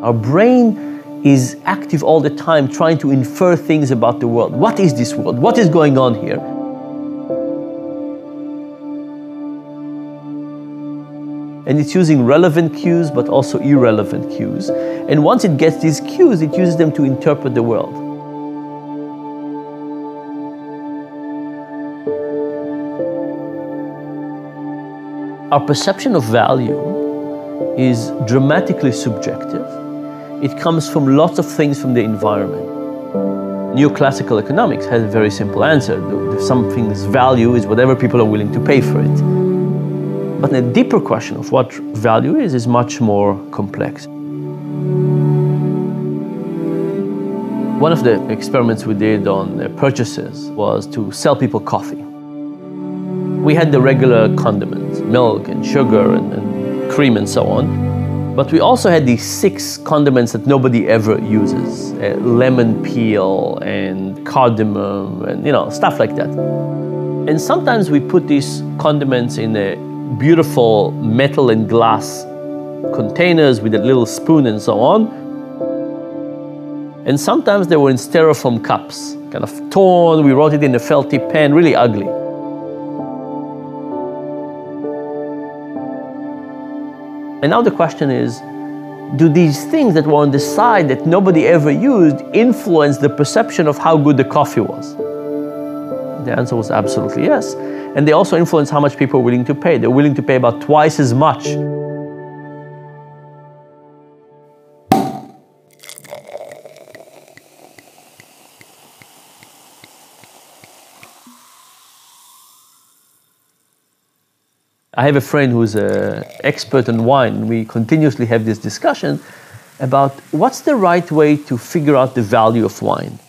Our brain is active all the time trying to infer things about the world. What is this world? What is going on here? And it's using relevant cues, but also irrelevant cues. And once it gets these cues, it uses them to interpret the world. Our perception of value is dramatically subjective. It comes from lots of things from the environment. Neoclassical economics has a very simple answer. Something's value is whatever people are willing to pay for it. But the deeper question of what value is much more complex. One of the experiments we did on purchases was to sell people coffee. We had the regular condiments, milk and sugar and cream and so on. But we also had these 6 condiments that nobody ever uses. Lemon peel and cardamom and stuff like that. And sometimes we put these condiments in a beautiful metal and glass containers with a little spoon and so on. And sometimes they were in styrofoam cups, kind of torn. We wrote it in a felty pen, really ugly. And now the question is, do these things that were on the side that nobody ever used influence the perception of how good the coffee was? The answer was absolutely yes. And they also influence how much people are willing to pay. They're willing to pay about twice as much. I have a friend who's an expert in wine. We continuously have this discussion about what's the right way to figure out the value of wine.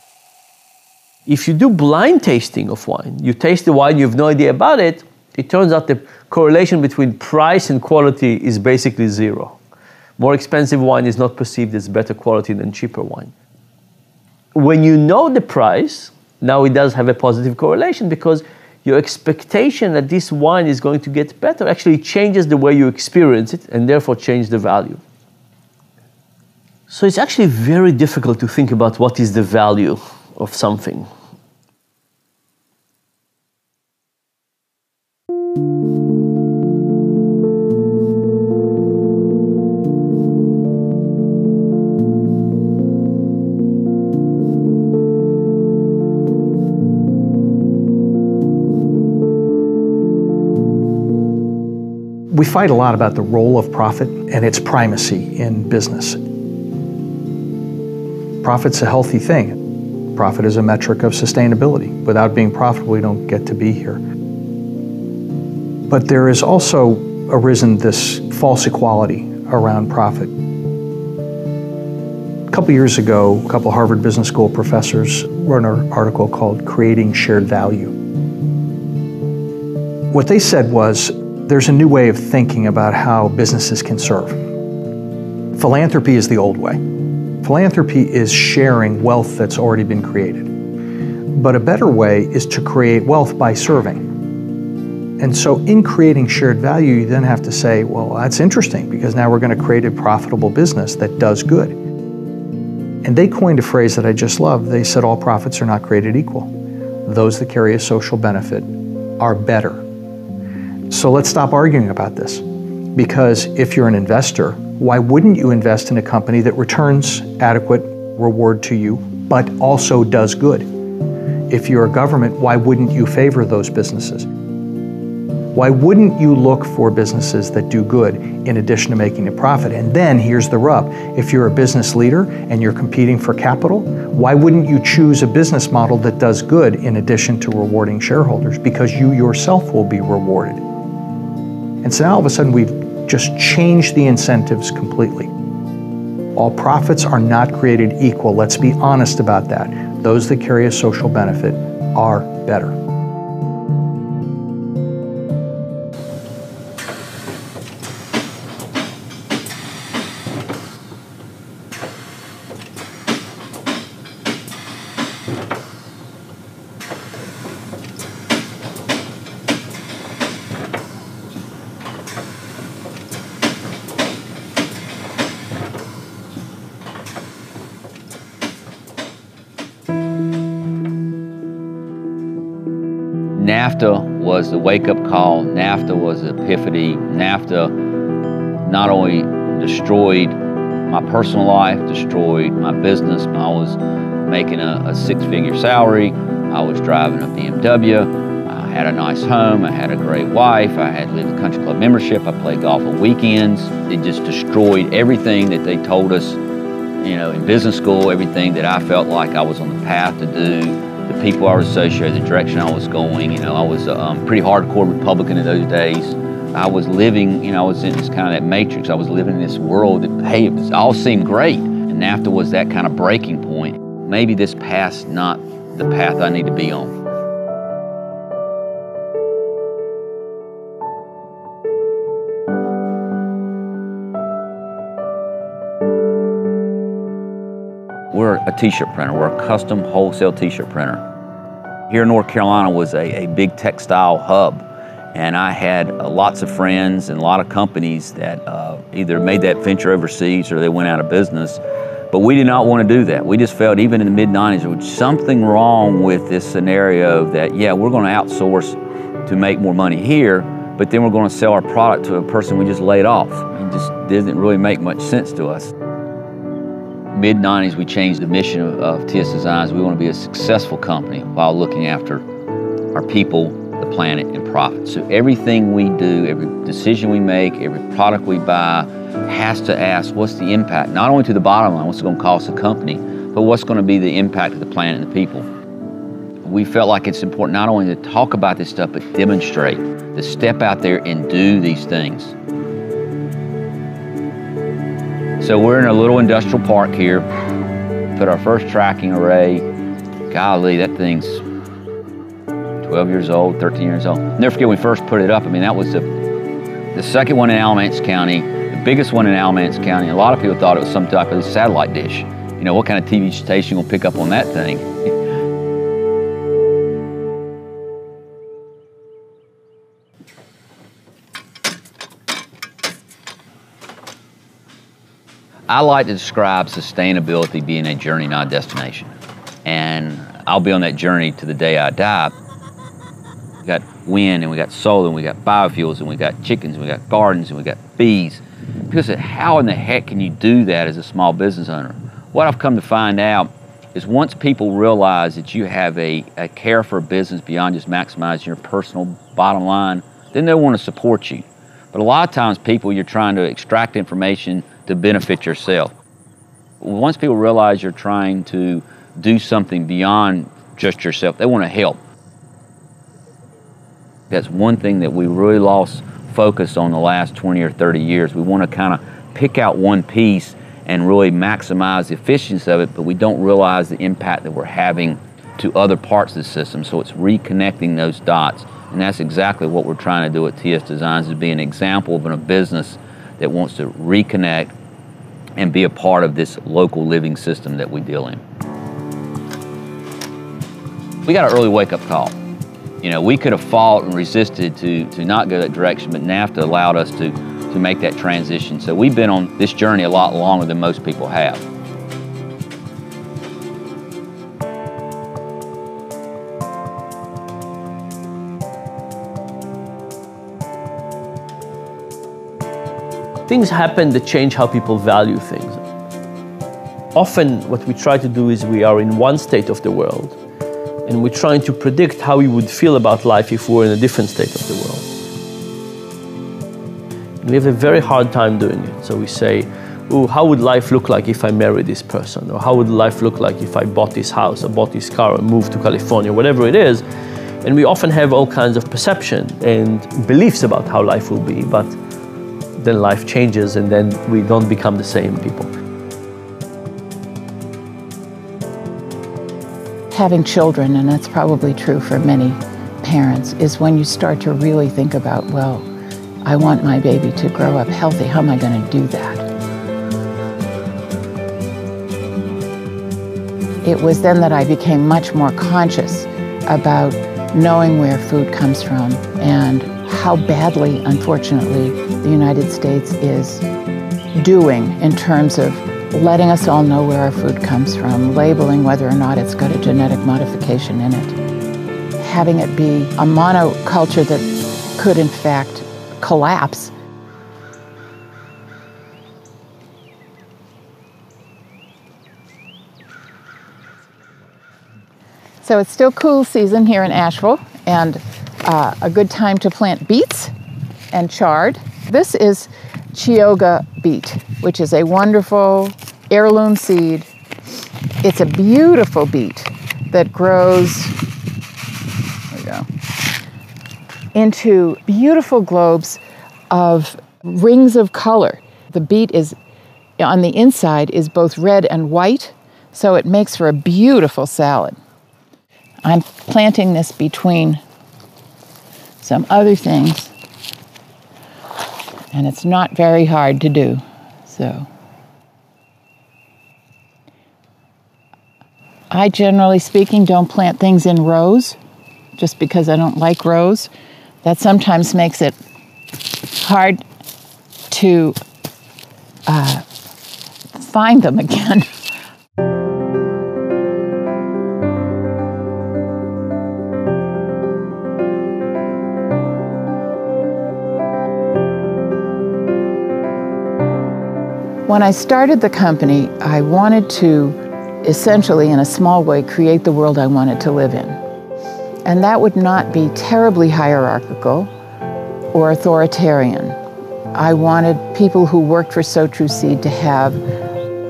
If you do blind tasting of wine, you taste the wine, you have no idea about it, it turns out the correlation between price and quality is basically 0. More expensive wine is not perceived as better quality than cheaper wine. When you know the price, now it does have a positive correlation because your expectation that this wine is going to get better actually changes the way you experience it and therefore change the value. So it's actually very difficult to think about what is the value of something. We fight a lot about the role of profit and its primacy in business. Profit's a healthy thing. Profit is a metric of sustainability. Without being profitable, we don't get to be here. But there has also arisen this false equality around profit. A couple years ago, a couple Harvard Business School professors wrote an article called Creating Shared Value. What they said was, there's a new way of thinking about how businesses can serve. Philanthropy is the old way. Philanthropy is sharing wealth that's already been created. But a better way is to create wealth by serving. And so in creating shared value, you then have to say, well, that's interesting because now we're going to create a profitable business that does good. And they coined a phrase that I just love. They said all profits are not created equal. Those that carry a social benefit are better. So let's stop arguing about this. Because if you're an investor, why wouldn't you invest in a company that returns adequate reward to you, but also does good? If you're a government, why wouldn't you favor those businesses? Why wouldn't you look for businesses that do good in addition to making a profit? And then here's the rub. If you're a business leader and you're competing for capital, why wouldn't you choose a business model that does good in addition to rewarding shareholders? Because you yourself will be rewarded. And so now all of a sudden we've just changed the incentives completely. All profits are not created equal. Let's be honest about that. Those that carry a social benefit are better. NAFTA was the wake-up call. NAFTA was the epiphany. NAFTA not only destroyed my personal life, destroyed my business. I was making a six-figure salary. I was driving a BMW. I had a nice home. I had a great wife. I had lived a country club membership. I played golf on weekends. It just destroyed everything that they told us, you know, in business school, everything that I felt like I was on the path to do, the people I was associated, the direction I was going. You know, I was a pretty hardcore Republican in those days. I was living, you know, I was in this kind of that matrix. I was living in this world that, hey, it all seemed great. And NAFTA was that kind of breaking point. Maybe this path's not the path I need to be on. We're a t-shirt printer. We're a custom wholesale t-shirt printer. Here in North Carolina was a big textile hub. And I had lots of friends and a lot of companies that either made that venture overseas or they went out of business. But we did not want to do that. We just felt, even in the mid-90s, there was something wrong with this scenario that, yeah, we're going to outsource to make more money here, but then we're going to sell our product to a person we just laid off. It just didn't really make much sense to us. Mid-90s, we changed the mission of TS Designs. We want to be a successful company while looking after our people, the planet, and profit. So everything we do, every decision we make, every product we buy has to ask, what's the impact, not only to the bottom line, what's it going to cost the company, but what's going to be the impact of the planet and the people. We felt like it's important not only to talk about this stuff, but demonstrate, to step out there and do these things. So we're in a little industrial park here, put our first tracking array. Golly, that thing's 12 years old, 13 years old. Never forget when we first put it up. I mean, that was the second one in Alamance County, the biggest one in Alamance County. A lot of people thought it was some type of satellite dish. You know, what kind of TV station will pick up on that thing? I like to describe sustainability being a journey, not a destination. And I'll be on that journey to the day I die. We got wind, and we got solar, and we got biofuels, and we got chickens, and we got gardens, and we got bees. People say, how in the heck can you do that as a small business owner? What I've come to find out is once people realize that you have a care for a business beyond just maximizing your personal bottom line, then they'll want to support you. But a lot of times people, you're trying to extract information to benefit yourself. Once people realize you're trying to do something beyond just yourself, they want to help. That's one thing that we really lost focus on the last 20 or 30 years. We want to kind of pick out one piece and really maximize the efficiency of it, but we don't realize the impact that we're having to other parts of the system. So it's reconnecting those dots. And that's exactly what we're trying to do at TS Designs, is be an example of a business that wants to reconnect and be a part of this local living system that we deal in. We got an early wake-up call. You know, we could have fought and resisted to not go that direction, but NAFTA allowed us to make that transition. So we've been on this journey a lot longer than most people have. Things happen that change how people value things. Often what we try to do is we are in one state of the world and we're trying to predict how we would feel about life if we were in a different state of the world. And we have a very hard time doing it. So we say, oh, how would life look like if I married this person? Or how would life look like if I bought this house or bought this car or moved to California, whatever it is. And we often have all kinds of perception and beliefs about how life will be, but then life changes and then we don't become the same people. Having children, and that's probably true for many parents, is when you start to really think about, well, I want my baby to grow up healthy. How am I going to do that? It was then that I became much more conscious about knowing where food comes from and how badly, unfortunately, the United States is doing in terms of letting us all know where our food comes from, labeling whether or not it's got a genetic modification in it. having it be a monoculture that could in fact collapse. So it's still cool season here in Asheville, and a good time to plant beets and chard. This is Chioggia beet, which is a wonderful heirloom seed. It's a beautiful beet that grows, there we go, into beautiful globes of rings of color. The beet is, on the inside, is both red and white, so it makes for a beautiful salad. I'm planting this between some other things, and it's not very hard to do, so. I, generally speaking, don't plant things in rows, just because I don't like rows. That sometimes makes it hard to find them again. When I started the company, I wanted to essentially, in a small way, create the world I wanted to live in. And that would not be terribly hierarchical or authoritarian. I wanted people who worked for ez3CW to have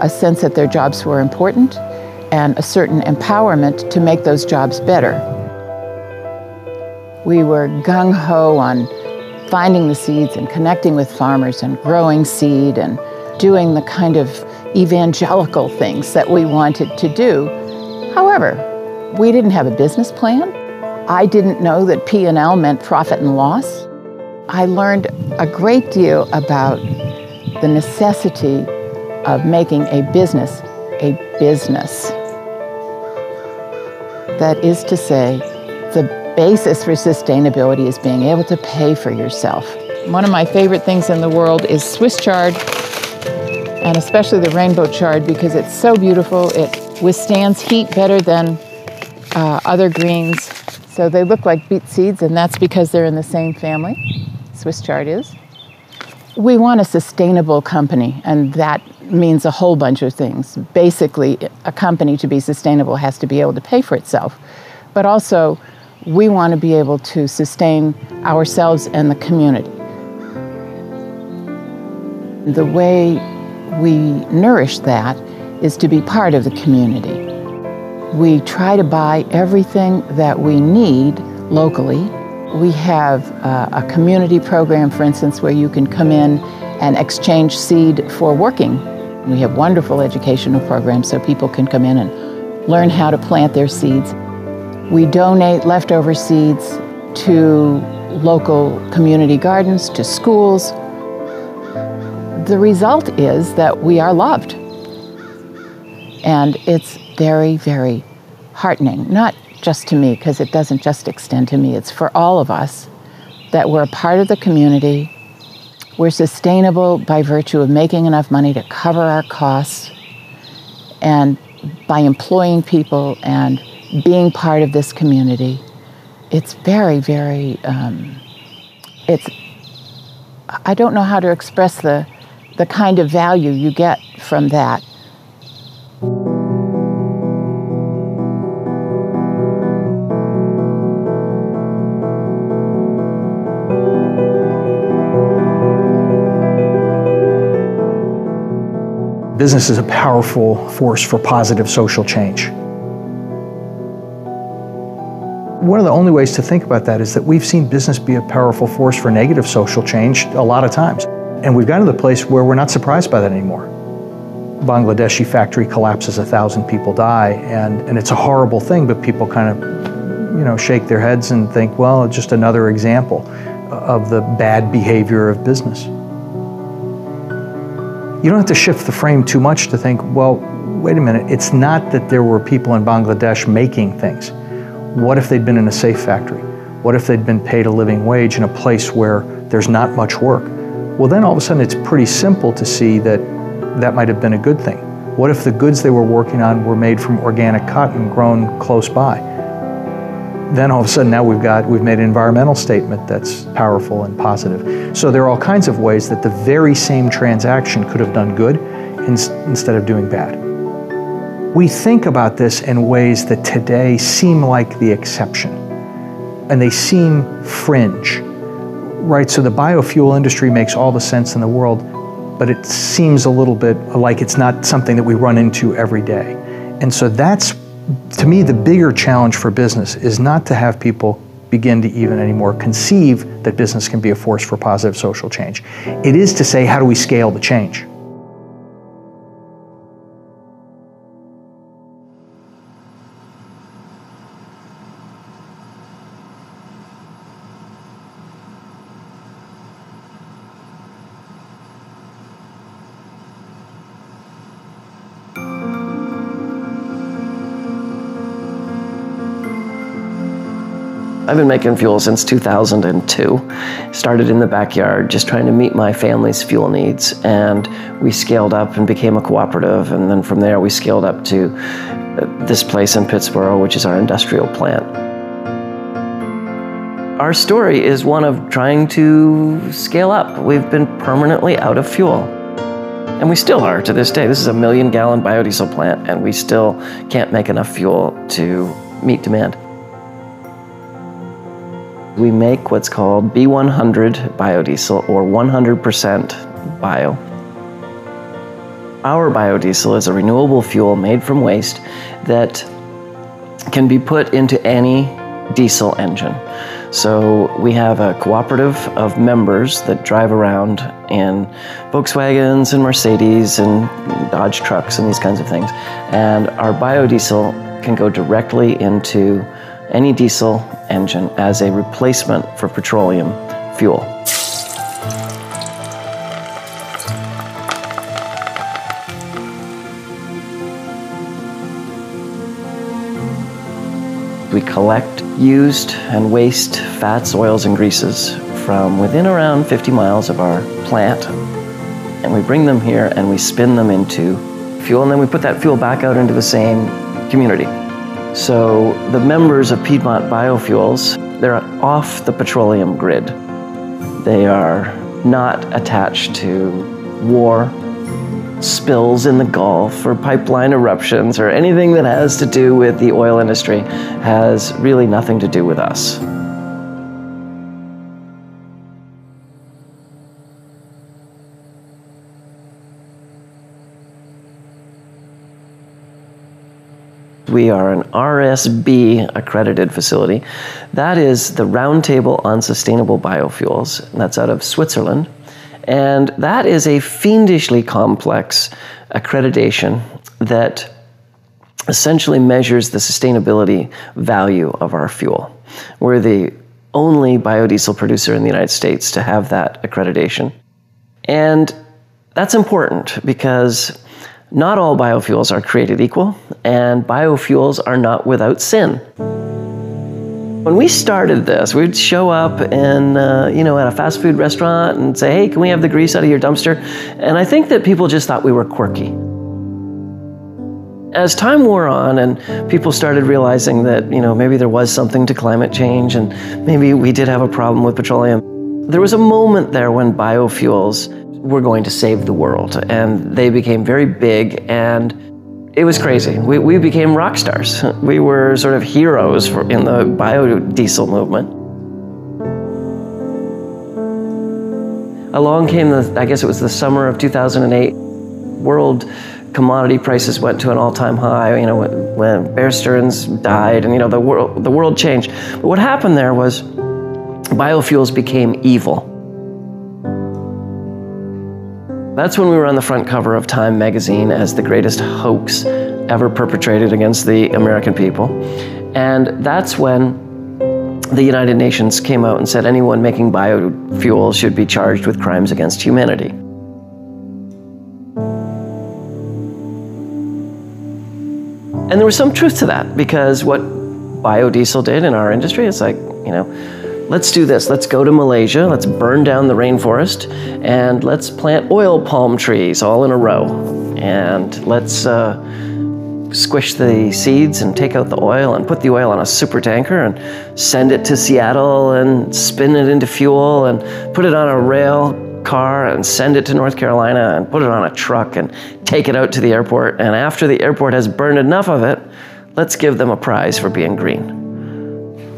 a sense that their jobs were important and a certain empowerment to make those jobs better. We were gung-ho on finding the seeds and connecting with farmers and growing seed and doing the kind of evangelical things that we wanted to do. However, we didn't have a business plan. I didn't know that P&L meant profit and loss. I learned a great deal about the necessity of making a business a business. That is to say, the basis for sustainability is being able to pay for yourself. One of my favorite things in the world is Swiss chard, and especially the rainbow chard, because it's so beautiful. It withstands heat better than other greens. So they look like beet seeds, and that's because they're in the same family. Swiss chard is. We want a sustainable company, and that means a whole bunch of things. Basically, a company to be sustainable has to be able to pay for itself. But also, we want to be able to sustain ourselves and the community. The way we nourish that is to be part of the community. We try to buy everything that we need locally. We have a community program, for instance, where you can come in and exchange seed for working. We have wonderful educational programs so people can come in and learn how to plant their seeds. We donate leftover seeds to local community gardens, to schools. The result is that we are loved. And it's very, very heartening, not just to me, because it doesn't just extend to me, it's for all of us, that we're a part of the community. We're sustainable by virtue of making enough money to cover our costs, and by employing people and being part of this community. It's very, very, I don't know how to express the kind of value you get from that. Business is a powerful force for positive social change. One of the only ways to think about that is that we've seen business be a powerful force for negative social change a lot of times. And we've gotten to the place where we're not surprised by that anymore. Bangladeshi factory collapses, 1,000 people die, and it's a horrible thing, but people kind of, shake their heads and think, well, it's just another example of the bad behavior of business. You don't have to shift the frame too much to think, well, wait a minute, it's not that there were people in Bangladesh making things. What if they'd been in a safe factory? What if they'd been paid a living wage in a place where there's not much work? Well, then all of a sudden it's pretty simple to see that that might have been a good thing. What if the goods they were working on were made from organic cotton grown close by? then all of a sudden now we've made an environmental statement that's powerful and positive. So there are all kinds of ways that the very same transaction could have done good instead of doing bad. We think about this in ways that today seem like the exception, and they seem fringe, right? So the biofuel industry makes all the sense in the world, but it seems a little bit like it's not something that we run into every day. And so that's, to me, the bigger challenge for business is not to have people begin to even anymore conceive that business can be a force for positive social change. It is to say, how do we scale the change? I've been making fuel since 2002. Started in the backyard, just trying to meet my family's fuel needs. And we scaled up and became a cooperative. And then from there, we scaled up to this place in Pittsburgh, which is our industrial plant. Our story is one of trying to scale up. We've been permanently out of fuel. And we still are to this day. This is a 1 million gallon biodiesel plant, and we still can't make enough fuel to meet demand. We make what's called B100 biodiesel, or 100% bio. Our biodiesel is a renewable fuel made from waste that can be put into any diesel engine. So we have a cooperative of members that drive around in Volkswagens and Mercedes and Dodge trucks and these kinds of things. And our biodiesel can go directly into any diesel engine as a replacement for petroleum fuel. We collect used and waste fats, oils, and greases from within around 50 miles of our plant. And we bring them here and we spin them into fuel, and then we put that fuel back out into the same community. So the members of Piedmont Biofuels, they're off the petroleum grid. They are not attached to war, spills in the Gulf, or pipeline eruptions, or anything that has to do with the oil industry has really nothing to do with us. We are an RSB accredited facility. That is the Roundtable on Sustainable Biofuels. That's out of Switzerland. And that is a fiendishly complex accreditation that essentially measures the sustainability value of our fuel. We're the only biodiesel producer in the United States to have that accreditation. And that's important because not all biofuels are created equal, and biofuels are not without sin. When we started this, we'd show up in, at a fast food restaurant and say, hey, can we have the grease out of your dumpster? And I think that people just thought we were quirky. As time wore on and people started realizing that, maybe there was something to climate change and maybe we did have a problem with petroleum, there was a moment there when biofuels were going to save the world, and they became very big, and it was crazy. We became rock stars. We were sort of heroes in the biodiesel movement. Along came I guess it was the summer of 2008, world commodity prices went to an all-time high, when Bear Stearns died, and the world changed. But what happened there was biofuels became evil. That's when we were on the front cover of Time magazine as the greatest hoax ever perpetrated against the American people. And that's when the United Nations came out and said anyone making biofuels should be charged with crimes against humanity. And there was some truth to that, because what biodiesel did in our industry is let's do this. Let's go to Malaysia, let's burn down the rainforest, and let's plant oil palm trees all in a row. And let's squish the seeds and take out the oil and put the oil on a super tanker and send it to Seattle and spin it into fuel and put it on a rail car and send it to North Carolina and put it on a truck and take it out to the airport. And after the airport has burned enough of it, let's give them a prize for being green.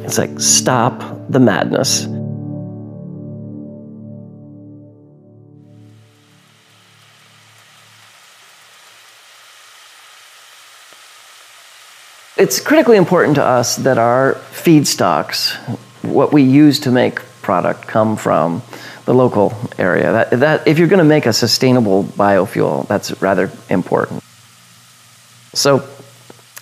It's like, stop the madness. It's critically important to us that our feedstocks, what we use to make product, come from the local area. That if you're going to make a sustainable biofuel, that's rather important. So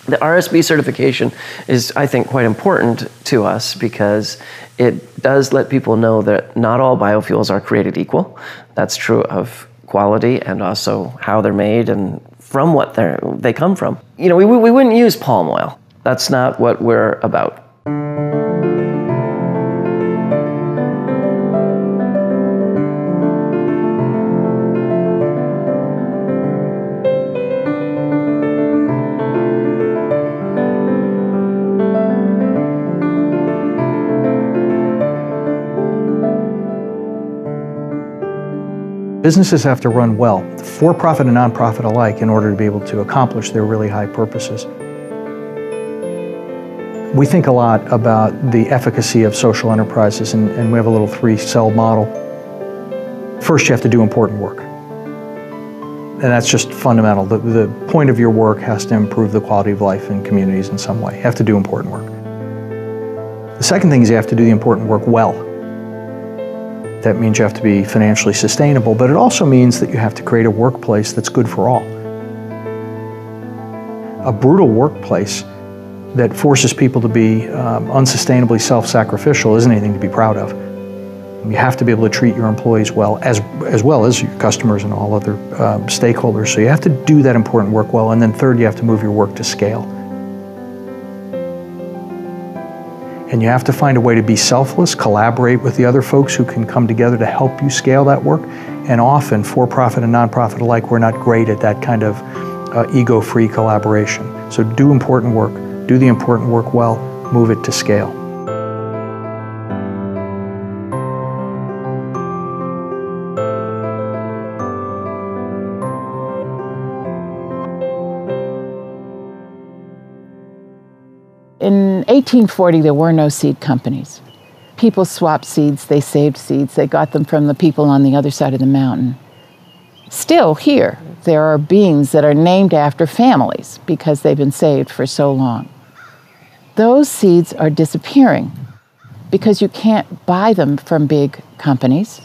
the RSB certification is, I think, quite important to us because it does let people know that not all biofuels are created equal. That's true of quality and also how they're made and from what they come from. You know, we wouldn't use palm oil. That's not what we're about. Businesses have to run well, for-profit and non-profit alike, in order to be able to accomplish their really high purposes. We think a lot about the efficacy of social enterprises, and we have a little 3-cell model. First, you have to do important work. And that's just fundamental. The point of your work has to improve the quality of life in communities in some way. You have to do important work. The second thing is you have to do the important work well. That means you have to be financially sustainable, but it also means that you have to create a workplace that's good for all. A brutal workplace that forces people to be unsustainably self-sacrificial isn't anything to be proud of. You have to be able to treat your employees well as well as your customers and all other stakeholders. So you have to do that important work well, and then third, you have to move your work to scale. And you have to find a way to be selfless, collaborate with the other folks who can come together to help you scale that work. And often, for-profit and non-profit alike, we're not great at that kind of ego-free collaboration. So do important work, do the important work well, move it to scale. In 1840, there were no seed companies. People swapped seeds, they saved seeds, they got them from the people on the other side of the mountain. Still, here, there are beans that are named after families because they've been saved for so long. Those seeds are disappearing because you can't buy them from big companies.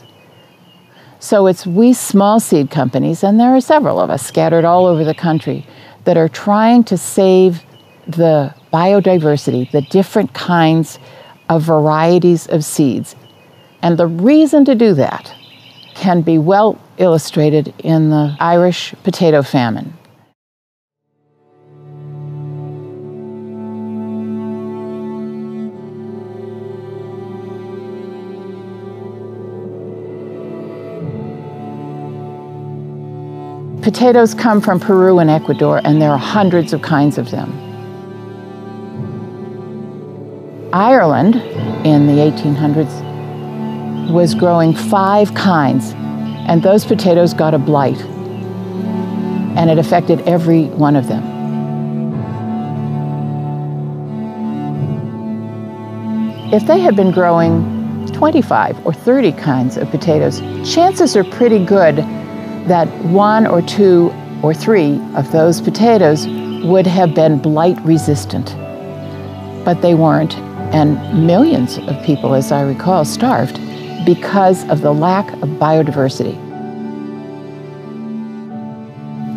So it's we small seed companies, and there are several of us scattered all over the country, that are trying to save the biodiversity, the different kinds of varieties of seeds. And the reason to do that can be well illustrated in the Irish potato famine. Potatoes come from Peru and Ecuador, and there are hundreds of kinds of them. Ireland, in the 1800s, was growing 5 kinds, and those potatoes got a blight, and it affected every one of them. If they had been growing 25 or 30 kinds of potatoes, chances are pretty good that 1 or 2 or 3 of those potatoes would have been blight resistant. But they weren't, and millions of people, as I recall, starved because of the lack of biodiversity.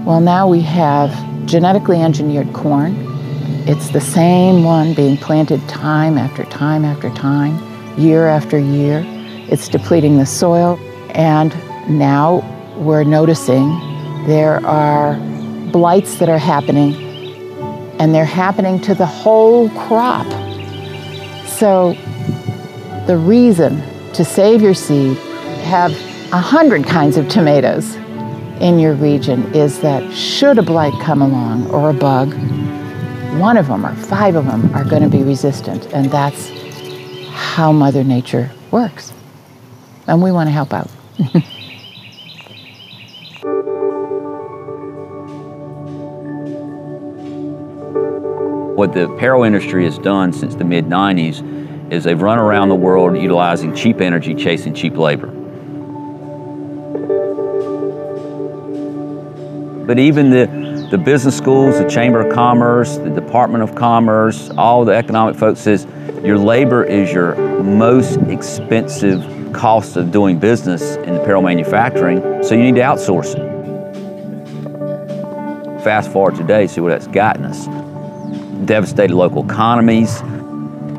Well, now we have genetically engineered corn. It's the same one being planted time after time after time, year after year. It's depleting the soil, and now we're noticing there are blights that are happening, and they're happening to the whole crop. So the reason to save your seed, have 100 kinds of tomatoes, in your region is that should a blight come along or a bug, one of them or 5 of them are going to be resistant, and that's how Mother Nature works. And we want to help out. What the apparel industry has done since the mid-90s is they've run around the world utilizing cheap energy, chasing cheap labor. But even the business schools, the Chamber of Commerce, the Department of Commerce, all the economic folks says your labor is your most expensive cost of doing business in apparel manufacturing, so you need to outsource it. Fast forward today, see what that's gotten us. Devastated local economies,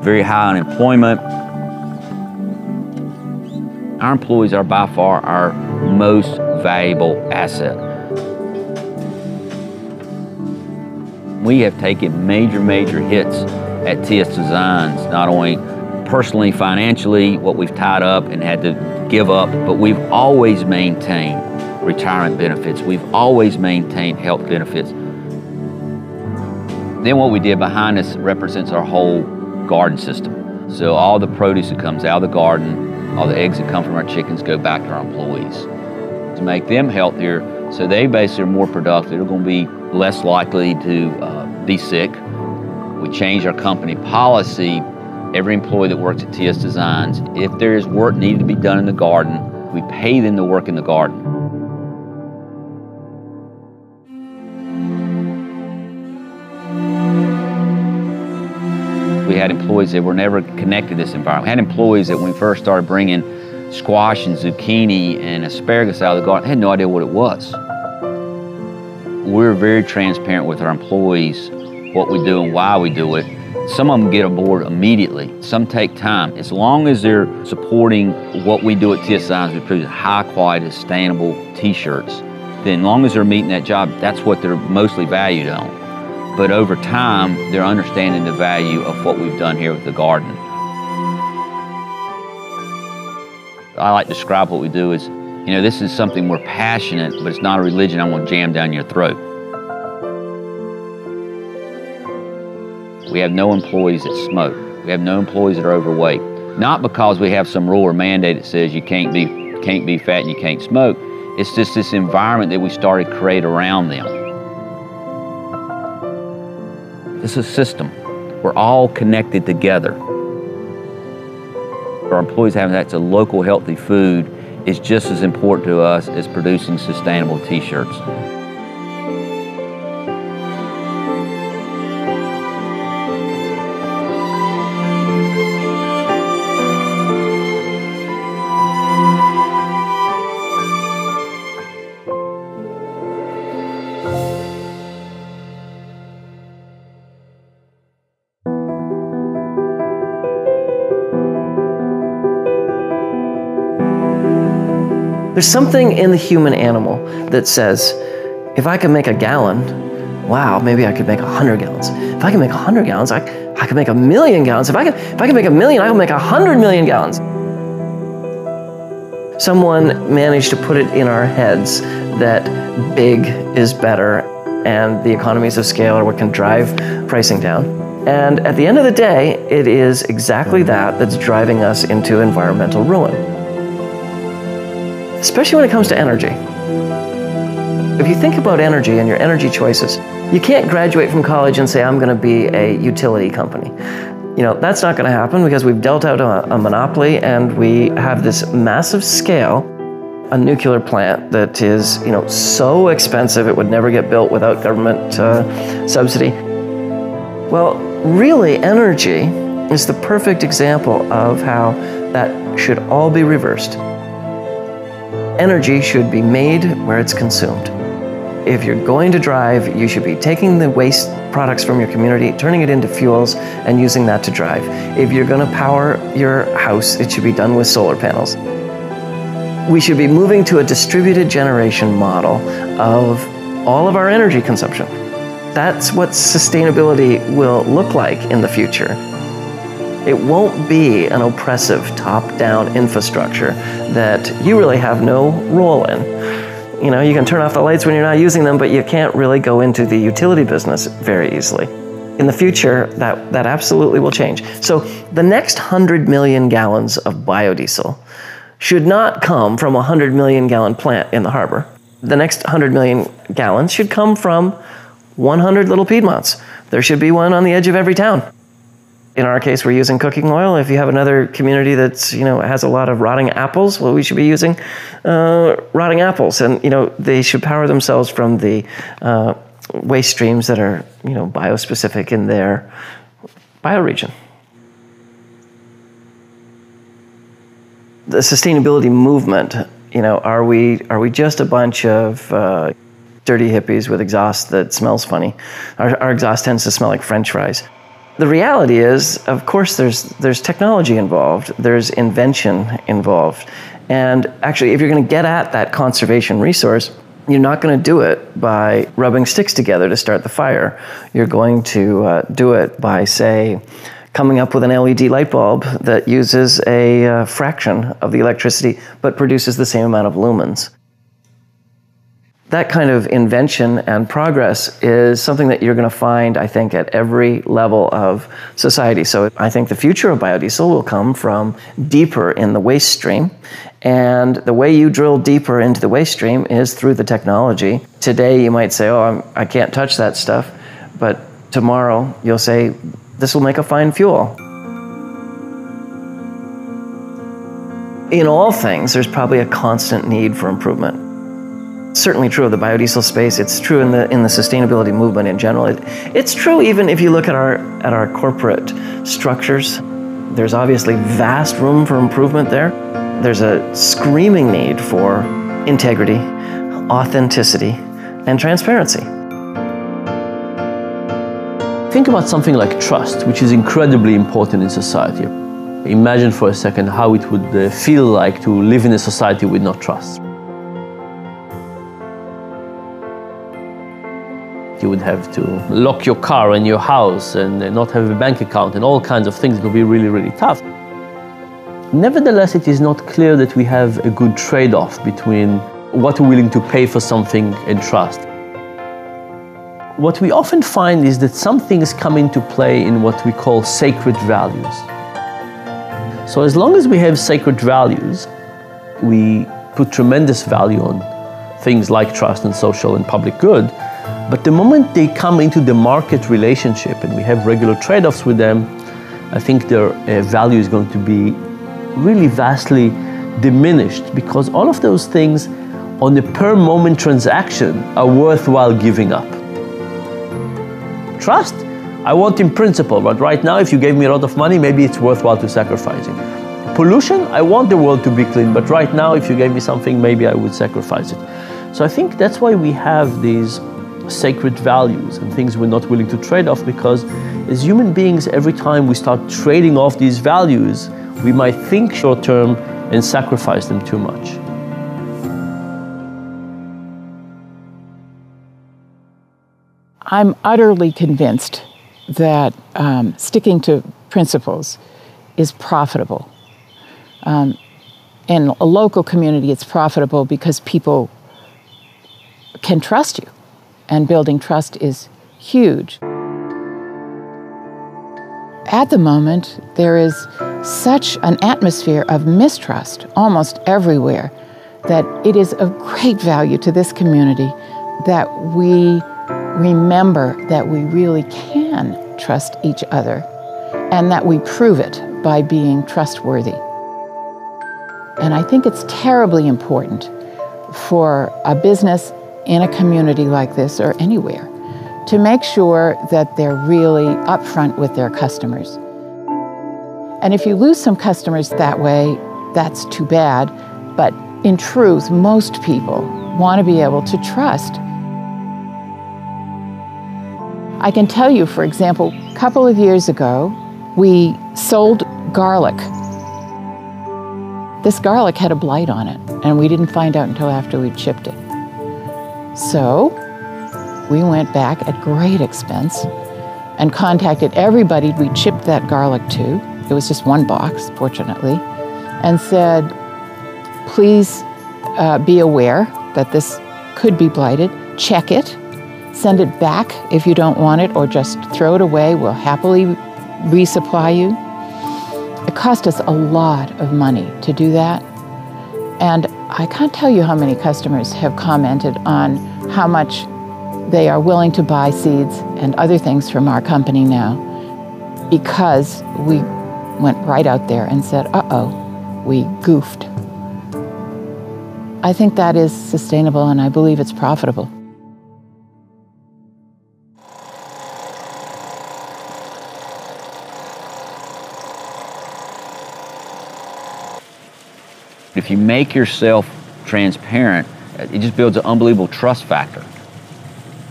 very high unemployment. Our employees are by far our most valuable asset. We have taken major hits at TS Designs, not only personally, financially, what we've tied up and had to give up, but we've always maintained retirement benefits. We've always maintained health benefits. Then what we did behind us represents our whole garden system. So all the produce that comes out of the garden, all the eggs that come from our chickens go back to our employees to make them healthier, so they basically are more productive. They're going to be less likely to be sick. We changed our company policy. Every employee that works at TS Designs, if there is work needed to be done in the garden, we pay them to work in the garden. We had employees that were never connected to this environment. We had employees that when we first started bringing squash and zucchini and asparagus out of the garden, had no idea what it was. We're very transparent with our employees, what we do and why we do it. Some of them get aboard immediately. Some take time. As long as they're supporting what we do at TS Designs, we produce high quality, sustainable t-shirts, then as long as they're meeting that job, that's what they're mostly valued on. But over time, they're understanding the value of what we've done here with the garden. I like to describe what we do as, you know, this is something we're passionate, but it's not a religion I'm going to jam down your throat. We have no employees that smoke. We have no employees that are overweight. Not because we have some rule or mandate that says you can't be fat and you can't smoke. It's just this environment that we started to create around them. It's a system. We're all connected together. Our employees having access to local healthy food is just as important to us as producing sustainable t-shirts. There's something in the human animal that says, if I can make a gallon, wow, maybe I could make 100 gallons. If I can make 100 gallons, I can make 1,000,000 gallons. If I can make 1,000,000, I can make 100 million gallons. Someone managed to put it in our heads that big is better and the economies of scale are what can drive pricing down. And at the end of the day, it is exactly that that's driving us into environmental ruin. Especially when it comes to energy. If you think about energy and your energy choices, you can't graduate from college and say, I'm going to be a utility company. You know, that's not going to happen because we've dealt out a monopoly and we have this massive scale, a nuclear plant that is, you know, so expensive it would never get built without government subsidy. Well, really, energy is the perfect example of how that should all be reversed. Energy should be made where it's consumed. If you're going to drive, you should be taking the waste products from your community, turning it into fuels, and using that to drive. If you're going to power your house, it should be done with solar panels. We should be moving to a distributed generation model of all of our energy consumption. That's what sustainability will look like in the future. It won't be an oppressive top-down infrastructure that you really have no role in. You know, you can turn off the lights when you're not using them, but you can't really go into the utility business very easily. In the future, that absolutely will change. So the next 100 million gallons of biodiesel should not come from a 100 million gallon plant in the harbor. The next 100 million gallons should come from 100 little Piedmonts. There should be one on the edge of every town. In our case, we're using cooking oil. If you have another community that's, you know, has a lot of rotting apples, well, we should be using rotting apples. And, you know, they should power themselves from the waste streams that are, you know, biospecific in their bioregion. The sustainability movement, you know, are we just a bunch of dirty hippies with exhaust that smells funny? Our exhaust tends to smell like French fries. The reality is, of course, there's technology involved, there's invention involved. And actually, if you're going to get at that conservation resource, you're not going to do it by rubbing sticks together to start the fire. You're going to do it by, say, coming up with an LED light bulb that uses a fraction of the electricity but produces the same amount of lumens. That kind of invention and progress is something that you're going to find, I think, at every level of society. So I think the future of biodiesel will come from deeper in the waste stream. And the way you drill deeper into the waste stream is through the technology. Today you might say, oh, I can't touch that stuff. But tomorrow you'll say, this will make a fine fuel. In all things, there's probably a constant need for improvement. Certainly true of the biodiesel space. It's true in the sustainability movement in general. It's true even if you look at our corporate structures. There's obviously vast room for improvement there. There's a screaming need for integrity, authenticity, and transparency. Think about something like trust, which is incredibly important in society. Imagine for a second how it would feel like to live in a society with no trust. You would have to lock your car and your house and not have a bank account and all kinds of things. It would be really, really tough. Nevertheless, it is not clear that we have a good trade-off between what we're willing to pay for something and trust. What we often find is that some things come into play in what we call sacred values. So as long as we have sacred values, we put tremendous value on things like trust and social and public good. But the moment they come into the market relationship and we have regular trade-offs with them, I think their value is going to be really vastly diminished, because all of those things on a per moment transaction are worthwhile giving up. Trust, I want in principle, but right now if you gave me a lot of money, maybe it's worthwhile to sacrificing. Pollution, I want the world to be clean, but right now if you gave me something, maybe I would sacrifice it. So I think that's why we have these sacred values and things we're not willing to trade off, because as human beings, every time we start trading off these values, we might think short term and sacrifice them too much. I'm utterly convinced that sticking to principles is profitable. In a local community, it's profitable because people can trust you, and building trust is huge. At the moment, there is such an atmosphere of mistrust almost everywhere that it is of great value to this community that we remember that we really can trust each other and that we prove it by being trustworthy. And I think it's terribly important for a business in a community like this or anywhere to make sure that they're really upfront with their customers. And if you lose some customers that way, that's too bad. But in truth, most people want to be able to trust. I can tell you, for example, a couple of years ago, we sold garlic. This garlic had a blight on it, and we didn't find out until after we'd shipped it. So we went back at great expense and contacted everybody we'd shipped that garlic to. It was just one box, fortunately, and said, please be aware that this could be blighted, check it, send it back if you don't want it, or just throw it away. We'll happily resupply you. It cost us a lot of money to do that. And I can't tell you how many customers have commented on how much they are willing to buy seeds and other things from our company now because we went right out there and said, uh-oh, we goofed. I think that is sustainable, and I believe it's profitable. If you make yourself transparent, it just builds an unbelievable trust factor.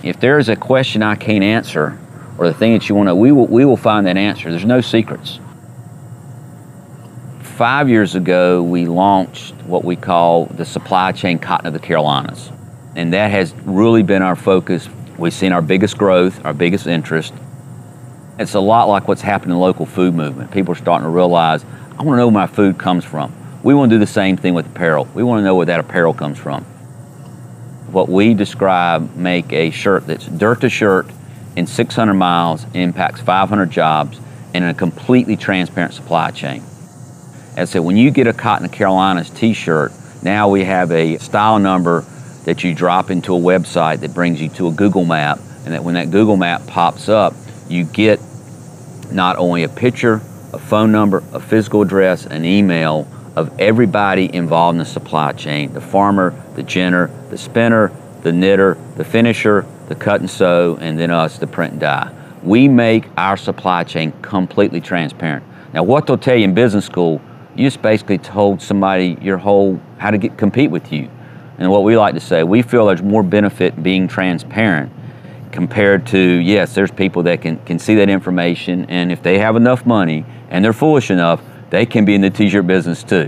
If there is a question I can't answer, or the thing that you want to know, we will find that answer. There's no secrets. 5 years ago, we launched what we call the supply chain cotton of the Carolinas. And that has really been our focus. We've seen our biggest growth, our biggest interest. It's a lot like what's happened in the local food movement. People are starting to realize, I want to know where my food comes from. We want to do the same thing with apparel. We want to know where that apparel comes from. What we describe, make a shirt that's dirt to shirt in 600 miles, impacts 500 jobs, and in a completely transparent supply chain. As I said, when you get a Cotton of Carolinas t-shirt, now we have a style number that you drop into a website that brings you to a Google map, and that when that Google map pops up, you get not only a picture, a phone number, a physical address, an email of everybody involved in the supply chain: the farmer, the ginner, the spinner, the knitter, the finisher, the cut and sew, and then us, the print and dye. We make our supply chain completely transparent. Now, what they'll tell you in business school, you just basically told somebody how to compete with you. And what we like to say, we feel there's more benefit in being transparent compared to, yes, there's people that can see that information, and if they have enough money and they're foolish enough, they can be in the t-shirt business too.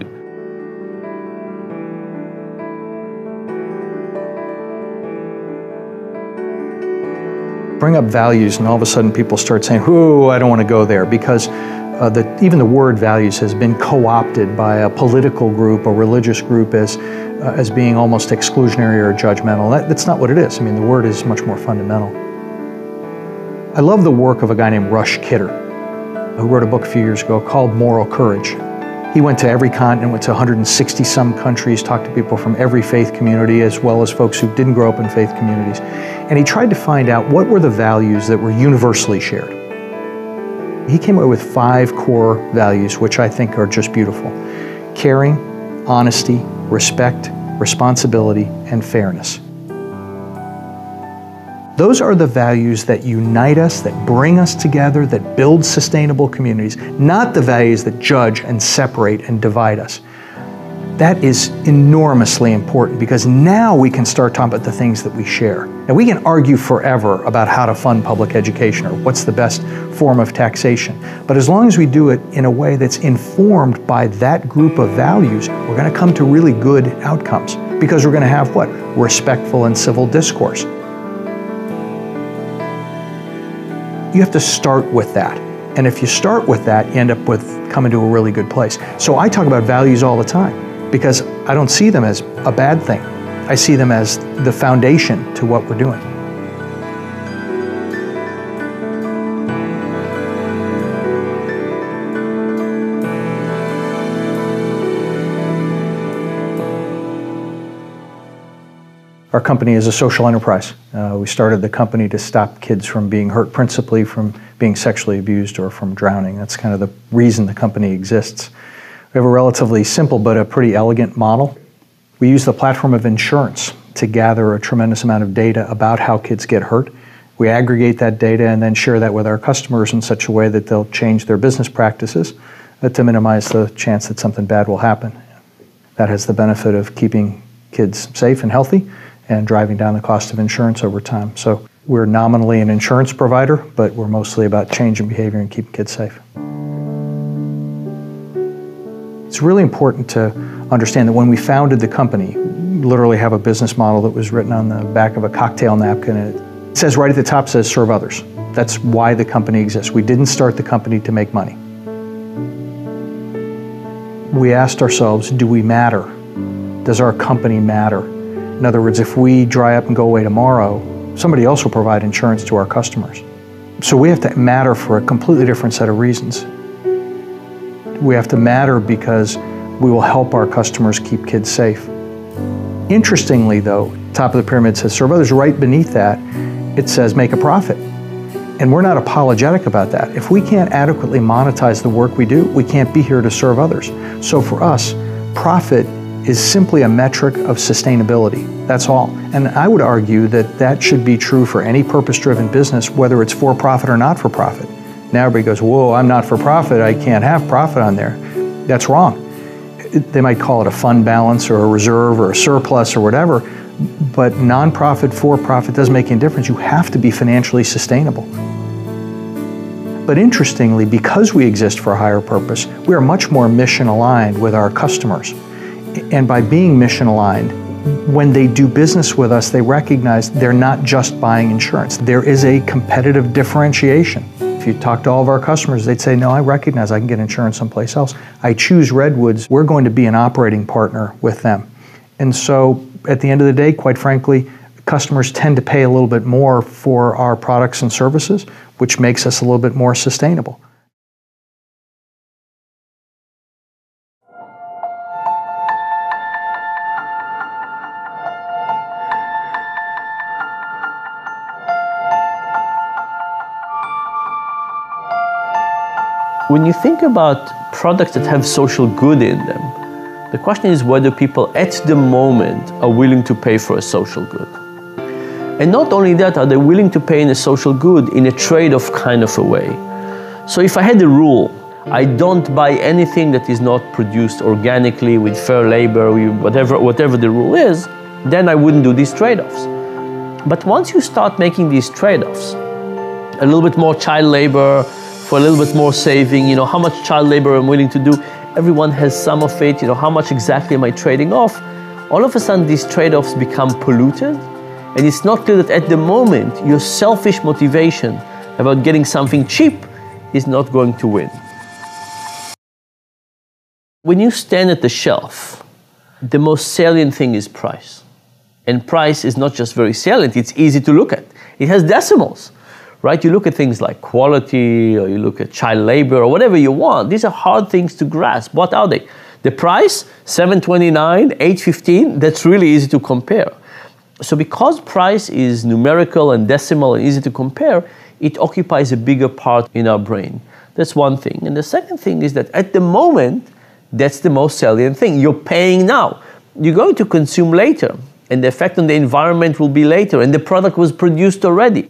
Bring up values, and all of a sudden people start saying, "Ooh, I don't want to go there," because even the word values has been co-opted by a political group, a religious group, as being almost exclusionary or judgmental. That's not what it is. I mean, the word is much more fundamental. I love the work of a guy named Rush Kidder, who wrote a book a few years ago called Moral Courage. He went to every continent, went to 160 some countries, talked to people from every faith community, as well as folks who didn't grow up in faith communities. And he tried to find out what were the values that were universally shared. He came up with 5 core values, which I think are just beautiful: caring, honesty, respect, responsibility, and fairness. Those are the values that unite us, that bring us together, that build sustainable communities, not the values that judge and separate and divide us. That is enormously important, because now we can start talking about the things that we share. Now, we can argue forever about how to fund public education or what's the best form of taxation. But as long as we do it in a way that's informed by that group of values, we're going to come to really good outcomes, because we're going to have what? Respectful and civil discourse. You have to start with that. And if you start with that, you end up with coming to a really good place. So I talk about values all the time, because I don't see them as a bad thing. I see them as the foundation to what we're doing. Our company is a social enterprise. We started the company to stop kids from being hurt, principally from being sexually abused or from drowning. That's kind of the reason the company exists. We have a relatively simple but a pretty elegant model. We use the platform of insurance to gather a tremendous amount of data about how kids get hurt. We aggregate that data and then share that with our customers in such a way that they'll change their business practices to minimize the chance that something bad will happen. That has the benefit of keeping kids safe and healthy and driving down the cost of insurance over time. So we're nominally an insurance provider, but we're mostly about changing behavior and keeping kids safe. It's really important to understand that when we founded the company, we literally have a business model that was written on the back of a cocktail napkin. It says right at the top, says serve others. That's why the company exists. We didn't start the company to make money. We asked ourselves, do we matter? Does our company matter? In other words, if we dry up and go away tomorrow, somebody else will provide insurance to our customers. So we have to matter for a completely different set of reasons. We have to matter because we will help our customers keep kids safe. Interestingly though, top of the pyramid says serve others. Right beneath that, it says make a profit. And we're not apologetic about that. If we can't adequately monetize the work we do, we can't be here to serve others. So for us, profit is simply a metric of sustainability. That's all. And I would argue that that should be true for any purpose-driven business, whether it's for profit or not for profit. Now everybody goes, whoa, I'm not for profit, I can't have profit on there. That's wrong. They might call it a fund balance or a reserve or a surplus or whatever, but non-profit, for-profit doesn't make any difference. You have to be financially sustainable. But interestingly, because we exist for a higher purpose, we are much more mission-aligned with our customers. And by being mission-aligned, when they do business with us, they recognize they're not just buying insurance. There is a competitive differentiation. If you talk to all of our customers, they'd say, no, I recognize I can get insurance someplace else. I choose Redwoods. We're going to be an operating partner with them. And so at the end of the day, quite frankly, customers tend to pay a little bit more for our products and services, which makes us a little bit more sustainable. When you think about products that have social good in them, the question is whether people at the moment are willing to pay for a social good. And not only that, are they willing to pay in a social good in a trade-off kind of a way. So if I had a rule, I don't buy anything that is not produced organically with fair labor, whatever the rule is, then I wouldn't do these trade-offs. But once you start making these trade-offs, a little bit more child labor, for a little bit more saving, how much child labor I'm willing to do. Everyone has some of it, how much exactly am I trading off? All of a sudden, these trade-offs become polluted, and it's not clear that at the moment, your selfish motivation about getting something cheap is not going to win. When you stand at the shelf, the most salient thing is price. And price is not just very salient, it's easy to look at. It has decimals. Right? You look at things like quality, or you look at child labor, or whatever you want. These are hard things to grasp. What are they? The price, $7.29, $8.15, that's really easy to compare. So because price is numerical and decimal and easy to compare, it occupies a bigger part in our brain. That's one thing. And the second thing is that at the moment, that's the most salient thing. You're paying now. You're going to consume later, and the effect on the environment will be later, and the product was produced already.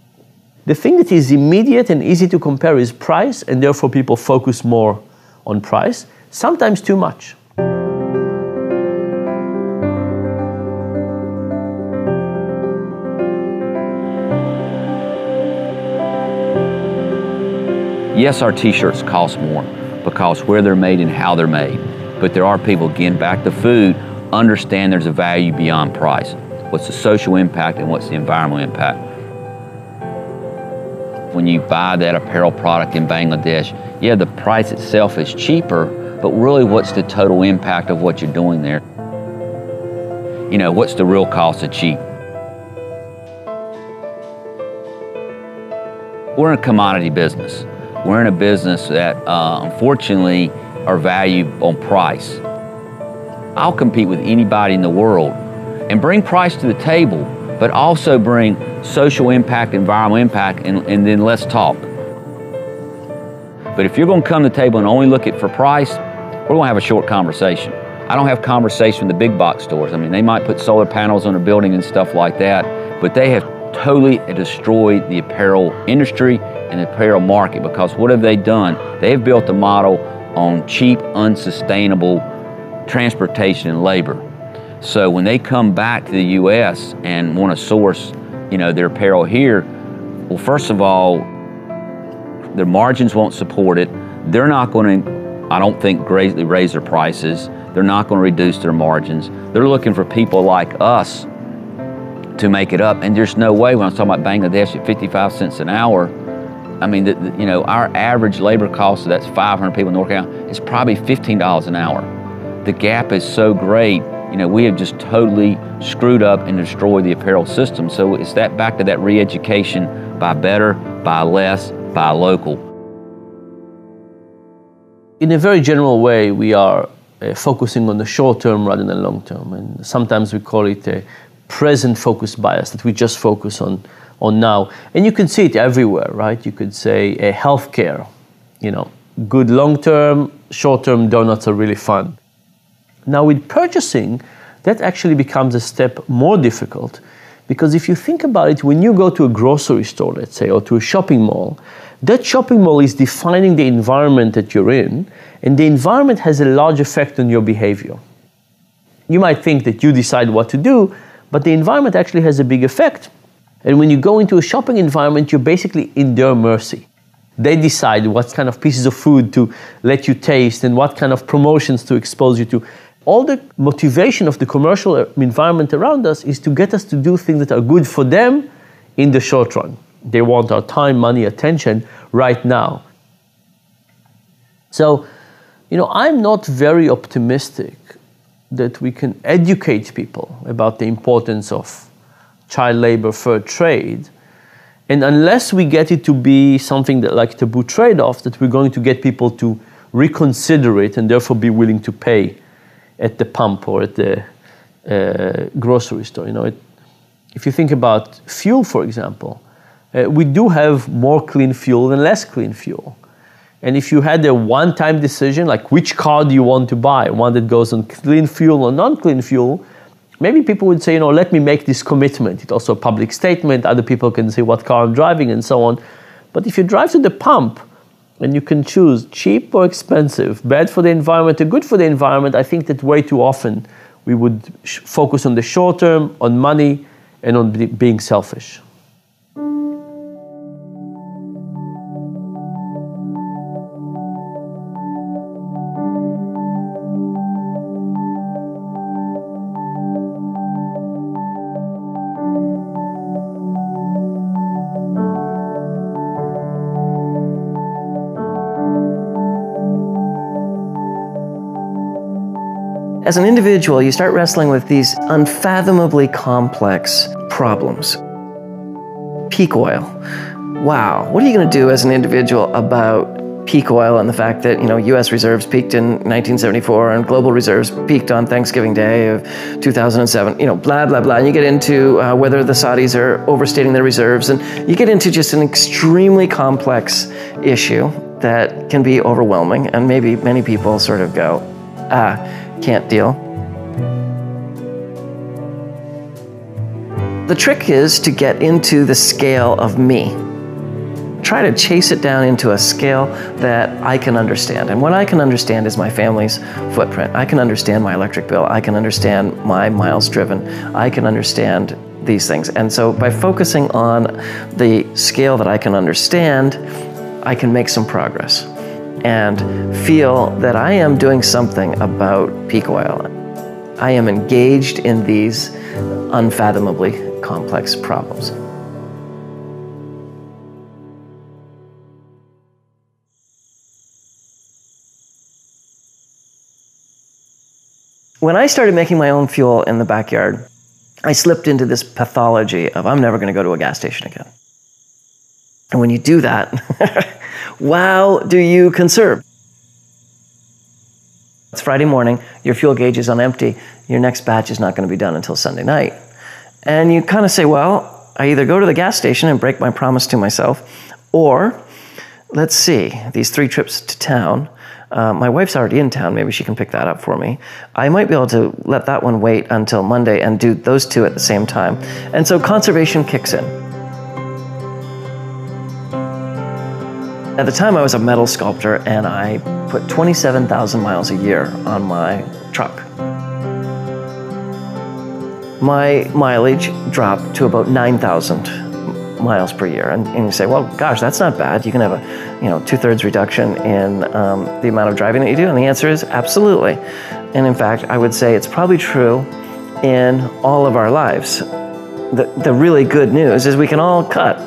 The thing that is immediate and easy to compare is price, and therefore people focus more on price, sometimes too much. Yes, our t-shirts cost more because where they're made and how they're made. But there are people, again, back to food, understand there's a value beyond price. What's the social impact and what's the environmental impact? When you buy that apparel product in Bangladesh, yeah, the price itself is cheaper, but really what's the total impact of what you're doing there? What's the real cost of cheap? We're in a commodity business. We're in a business that, unfortunately, are valued on price. I'll compete with anybody in the world and bring price to the table, but also bring social impact, environmental impact, and then let's talk. But if you're going to come to the table and only look at for price, we're going to have a short conversation. I don't have conversation with the big box stores. I mean, they might put solar panels on a building and stuff like that, but they have totally destroyed the apparel industry and the apparel market, because what have they done? They have built a model on cheap, unsustainable transportation and labor. So when they come back to the U.S. and want to source, their apparel here, well, first of all, their margins won't support it. They're not going to, I don't think, greatly raise their prices. They're not going to reduce their margins. They're looking for people like us to make it up. And there's no way, when I'm talking about Bangladesh at 55 cents an hour, I mean, our average labor cost, so that's 500 people in North Carolina, is probably $15 an hour. The gap is so great You know, we have just totally screwed up and destroyed the apparel system. So it's that back to that re-education, buy better, buy less, buy local. In a very general way, we are focusing on the short term rather than long term. And sometimes we call it a present focus bias, that we just focus on now. And you can see it everywhere, right? You could say healthcare, you know, good long term, short term donuts are really fun. Now with purchasing, that actually becomes a step more difficult, because if you think about it, when you go to a grocery store, let's say, or to a shopping mall, that shopping mall is defining the environment that you're in, and the environment has a large effect on your behavior. You might think that you decide what to do, but the environment actually has a big effect. And when you go into a shopping environment, you're basically in their mercy. They decide what kind of pieces of food to let you taste and what kind of promotions to expose you to. All the motivation of the commercial environment around us is to get us to do things that are good for them in the short run. They want our time, money, attention right now. So, you know, I'm not very optimistic that we can educate people about the importance of child labor, fair trade. And unless we get it to be something that like taboo trade-off, that we're going to get people to reconsider it and therefore be willing to pay at the pump or at the grocery store. You know, if you think about fuel, for example, we do have more clean fuel than less clean fuel. And if you had a one-time decision, like which car do you want to buy, one that goes on clean fuel or non-clean fuel, maybe people would say, you know, let me make this commitment. It's also a public statement. Other people can say what car I'm driving and so on. But if you drive to the pump and you can choose cheap or expensive, bad for the environment or good for the environment, I think that way too often we would focus on the short term, on money, and on being selfish. As an individual, you start wrestling with these unfathomably complex problems. Peak oil. Wow, what are you going to do as an individual about peak oil and the fact that, you know, U.S. reserves peaked in 1974 and global reserves peaked on Thanksgiving Day of 2007, you know, blah, blah, blah. And you get into whether the Saudis are overstating their reserves, and you get into just an extremely complex issue that can be overwhelming, and maybe many people sort of go, can't deal. The trick is to get into the scale of me. Try to chase it down into a scale that I can understand. And what I can understand is my family's footprint. I can understand my electric bill. I can understand my miles driven. I can understand these things. And so by focusing on the scale that I can understand, I can make some progress and feel that I am doing something about peak oil. I am engaged in these unfathomably complex problems. When I started making my own fuel in the backyard, I slipped into this pathology of I'm never going to go to a gas station again. And when you do that, wow, do you conserve? It's Friday morning, your fuel gauge is on empty, your next batch is not going to be done until Sunday night. And you kind of say, well, I either go to the gas station and break my promise to myself, or let's see, these 3 trips to town. My wife's already in town, maybe she can pick that up for me. I might be able to let that one wait until Monday and do those 2 at the same time. And so conservation kicks in. At the time I was a metal sculptor and I put 27,000 miles a year on my truck. My mileage dropped to about 9,000 miles per year. And you say, well, gosh, that's not bad. You can have a 2/3 reduction in the amount of driving that you do. And the answer is absolutely. And in fact, I would say it's probably true in all of our lives. The really good news is we can all cut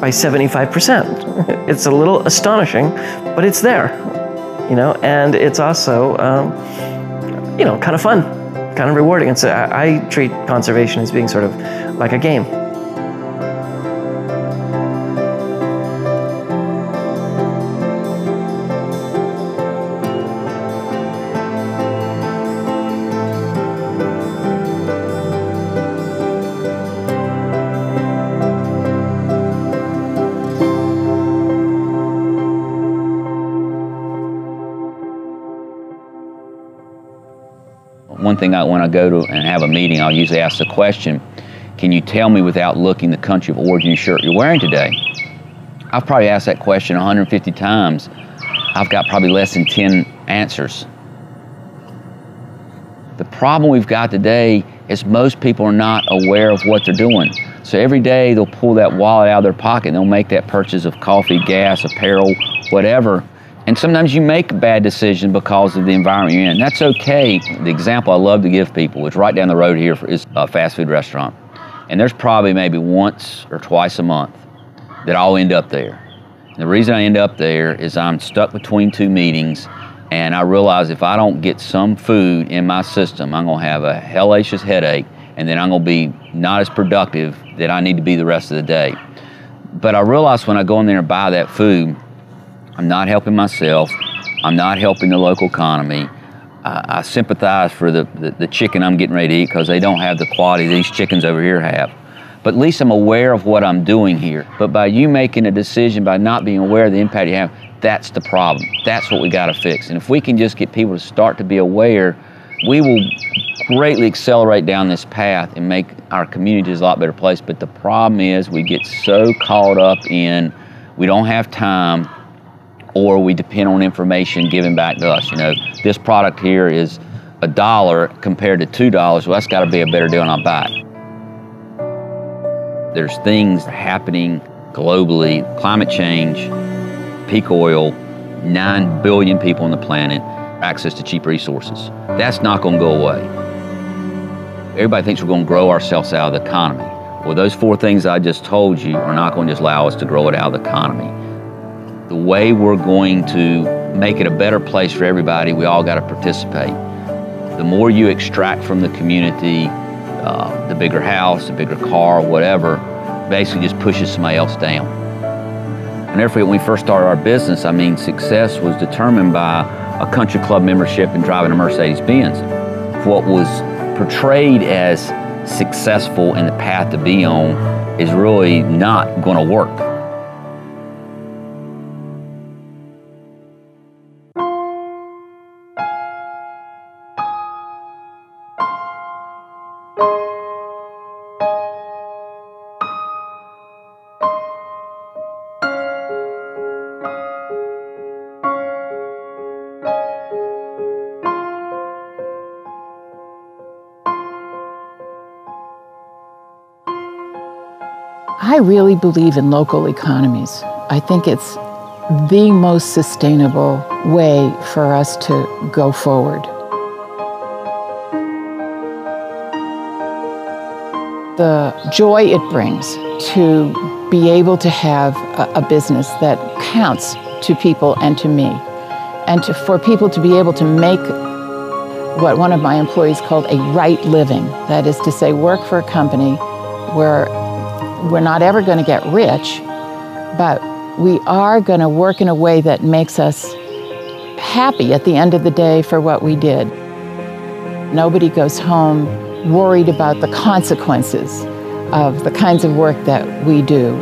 by 75%. It's a little astonishing, but it's there, and it's also, kind of fun. kind of rewarding. And so I treat conservation as being sort of like a game. One thing when I go to and have a meeting, I'll usually ask the question, can you tell me without looking the country of origin shirt you're wearing today? I've probably asked that question 150 times. I've got probably less than 10 answers. The problem we've got today is most people are not aware of what they're doing. So every day they'll pull that wallet out of their pocket and they'll make that purchase of coffee, gas, apparel, whatever. And sometimes you make a bad decision because of the environment you're in. That's okay. The example I love to give people, it's right down the road here, is a fast food restaurant. And there's probably maybe once or twice a month that I'll end up there. And the reason I end up there is I'm stuck between two meetings, and I realize if I don't get some food in my system, I'm gonna have a hellacious headache, and then I'm gonna be not as productive that I need to be the rest of the day. But I realize when I go in there and buy that food, I'm not helping myself, I'm not helping the local economy. I sympathize for the chicken I'm getting ready to eat because they don't have the quality these chickens over here have. But at least I'm aware of what I'm doing here. But by you making a decision, by not being aware of the impact you have, that's the problem. That's what we gotta fix. And if we can just get people to start to be aware, we will greatly accelerate down this path and make our communities a lot better place. But the problem is we get so caught up in, we don't have time, or we depend on information given back to us. You know, this product here is $1 compared to $2. Well, that's got to be a better deal, and I'll buy it. There's things happening globally: climate change, peak oil, 9 billion people on the planet, access to cheap resources. That's not going to go away. Everybody thinks we're going to grow ourselves out of the economy. Well, those 4 things I just told you are not going to just allow us to grow it out of the economy. The way we're going to make it a better place for everybody, we all got to participate. The more you extract from the community, the bigger house, the bigger car, whatever, basically just pushes somebody else down. I'll never forget when we first started our business, I mean, success was determined by a country club membership and driving a Mercedes-Benz. What was portrayed as successful and the path to be on is really not going to work. I really believe in local economies. I think it's the most sustainable way for us to go forward. The joy it brings to be able to have a business that counts to people and to me, and for people to be able to make what one of my employees called a right living. That is to say, work for a company where we're not ever going to get rich, but we are going to work in a way that makes us happy at the end of the day for what we did. Nobody goes home worried about the consequences of the kinds of work that we do.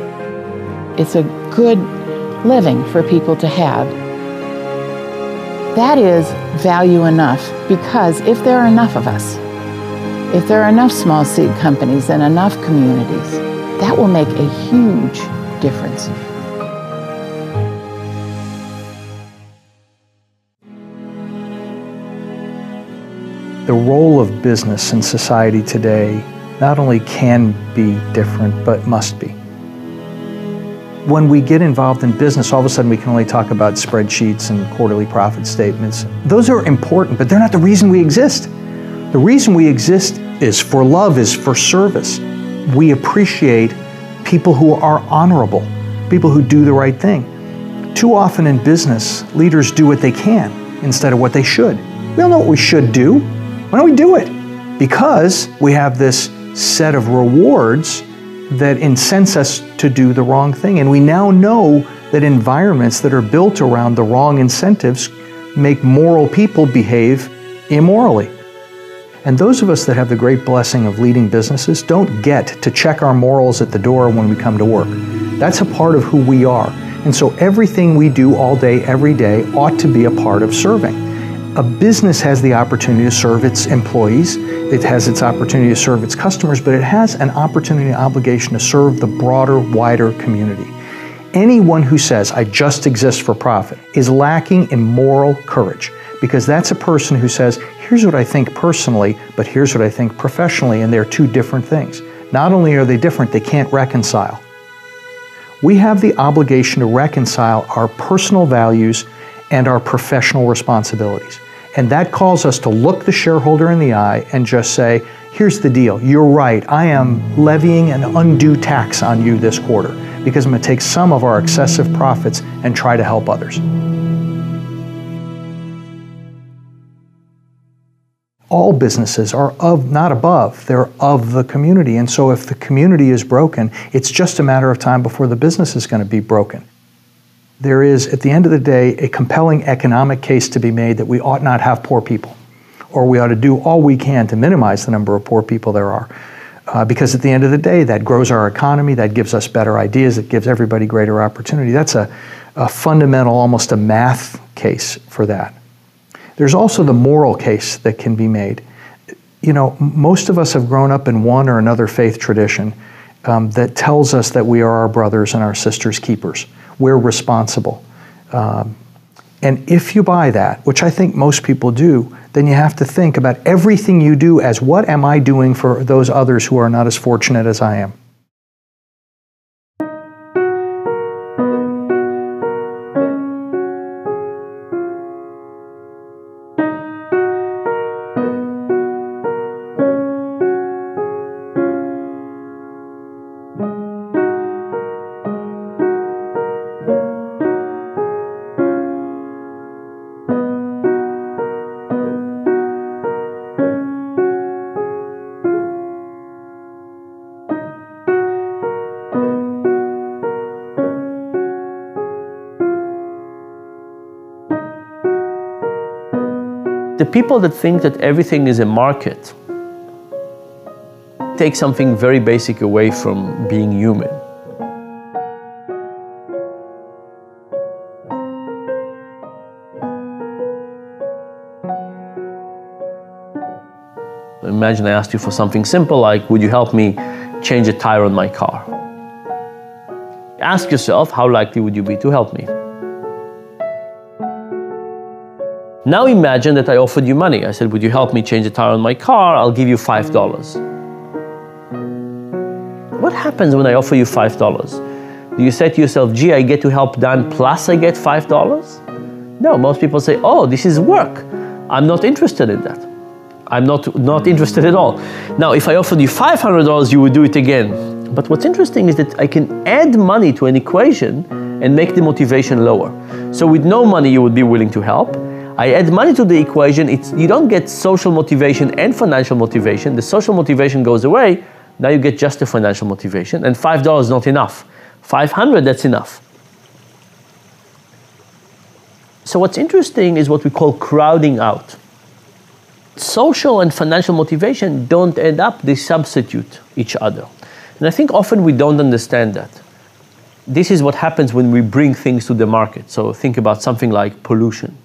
It's a good living for people to have. That is value enough, because if there are enough of us, if there are enough small seed companies and enough communities, that will make a huge difference. The role of business in society today not only can be different, but must be. When we get involved in business, all of a sudden we can only talk about spreadsheets and quarterly profit statements. Those are important, but they're not the reason we exist. The reason we exist is for love, is for service. We appreciate people who are honorable, people who do the right thing. Too often in business, leaders do what they can instead of what they should. We all know what we should do. Why don't we do it? because we have this set of rewards that incense us to do the wrong thing. And we now know that environments that are built around the wrong incentives make moral people behave immorally. And those of us that have the great blessing of leading businesses don't get to check our morals at the door when we come to work. That's a part of who we are. And so everything we do all day, every day, ought to be a part of serving. A business has the opportunity to serve its employees, it has its opportunity to serve its customers, but it has an opportunity and obligation to serve the broader, wider community. Anyone who says, I just exist for profit, is lacking in moral courage, because that's a person who says, here's what I think personally, but here's what I think professionally, and they're two different things. Not only are they different, they can't reconcile. We have the obligation to reconcile our personal values and our professional responsibilities. And that calls us to look the shareholder in the eye and just say, here's the deal, you're right, I am levying an undue tax on you this quarter because I'm going to take some of our excessive profits and try to help others. All businesses are not above, they're of the community. And so if the community is broken, it's just a matter of time before the business is going to be broken. There is, at the end of the day, a compelling economic case to be made that we ought not have poor people, or we ought to do all we can to minimize the number of poor people there are. Because at the end of the day, that grows our economy, that gives us better ideas, it gives everybody greater opportunity. That's a fundamental, almost a math case for that. There's also the moral case that can be made. You know, most of us have grown up in one or another faith tradition that tells us that we are our brothers and our sisters' keepers. We're responsible. And if you buy that, which I think most people do, then you have to think about everything you do as what am I doing for those others who are not as fortunate as I am. The people that think that everything is a market take something very basic away from being human. Imagine I asked you for something simple like, would you help me change a tire on my car? Ask yourself, how likely would you be to help me? Now imagine that I offered you money. I said, would you help me change a tire on my car? I'll give you $5. What happens when I offer you $5? Do you say to yourself, gee, I get to help Dan plus I get $5? No, most people say, oh, this is work. I'm not interested in that. I'm not interested at all. Now, if I offered you $500, you would do it again. But what's interesting is that I can add money to an equation and make the motivation lower. So with no money, you would be willing to help. I add money to the equation, you don't get social motivation and financial motivation. The social motivation goes away, now you get just the financial motivation, and $5 is not enough. $500, that's enough. So what's interesting is what we call crowding out. Social and financial motivation don't end up, they substitute each other. And I think often we don't understand that. This is what happens when we bring things to the market. So think about something like pollution.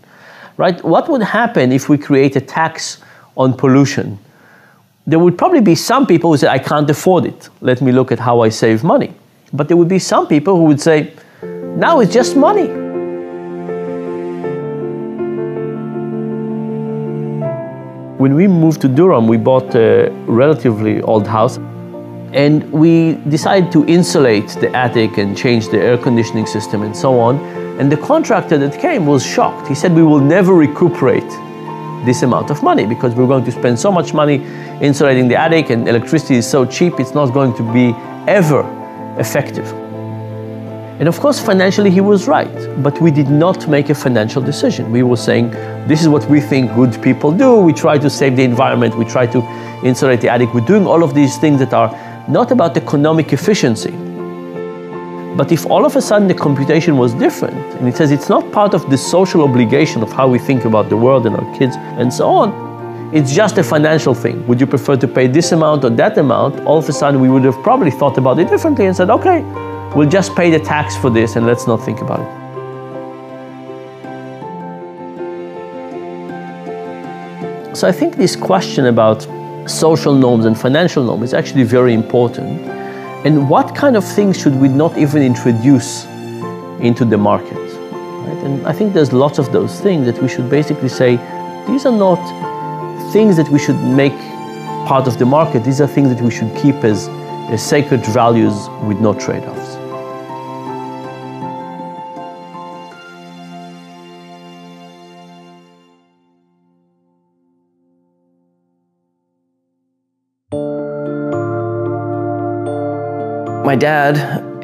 Right? What would happen if we create a tax on pollution? There would probably be some people who say, I can't afford it. Let me look at how I save money. But there would be some people who would say, now it's just money. When we moved to Durham, we bought a relatively old house. And we decided to insulate the attic and change the air conditioning system and so on. And the contractor that came was shocked. He said, we will never recuperate this amount of money because we're going to spend so much money insulating the attic and electricity is so cheap, it's not going to be ever effective. And of course, financially, he was right, but we did not make a financial decision. We were saying, this is what we think good people do. We try to save the environment. We try to insulate the attic. We're doing all of these things that are not about economic efficiency. But if all of a sudden the computation was different, and it says it's not part of the social obligation of how we think about the world and our kids and so on, it's just a financial thing. Would you prefer to pay this amount or that amount? All of a sudden, we would have probably thought about it differently and said, okay, we'll just pay the tax for this and let's not think about it. So I think this question about social norms and financial norms is actually very important. And what kind of things should we not even introduce into the market? Right? And I think there's lots of those things that we should basically say, these are not things that we should make part of the market. These are things that we should keep as sacred values with no trade-offs. My dad,